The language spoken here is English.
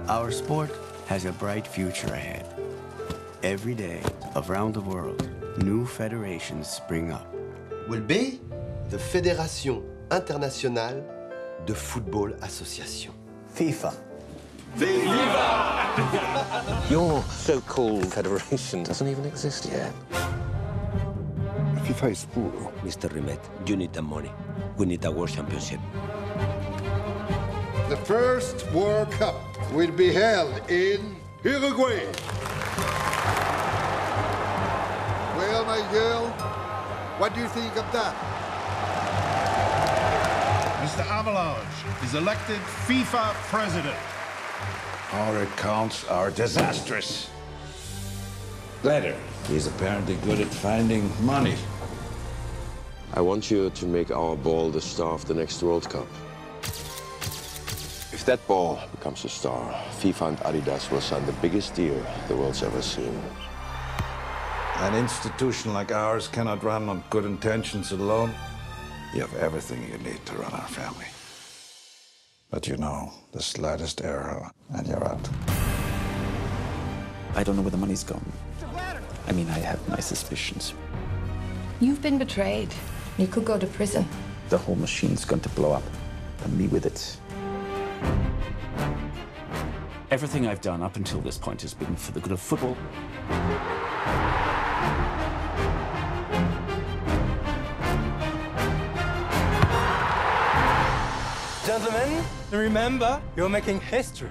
Our sport has a bright future ahead. Every day, around the world, new federations spring up. Will be the Fédération Internationale de Football Association. FIFA. FIFA! Your so-called federation doesn't even exist yet. FIFA is poor. Mr. Rimet, you need the money. We need a World Championship. The first World Cup will be held in Uruguay. Well, my girl, what do you think of that? Mr. Havelange is elected FIFA president. Our accounts are disastrous. Blatter is apparently good at finding money. I want you to make our ball the star of the next World Cup. If that ball becomes a star, FIFA and Adidas will sign the biggest deal the world's ever seen. An institution like ours cannot run on good intentions alone. You have everything you need to run our family. But you know, the slightest error and you're out. I don't know where the money's gone. I mean, I have my suspicions. You've been betrayed. You could go to prison. The whole machine's going to blow up, and me with it. Everything I've done up until this point has been for the good of football. Gentlemen, remember, you're making history.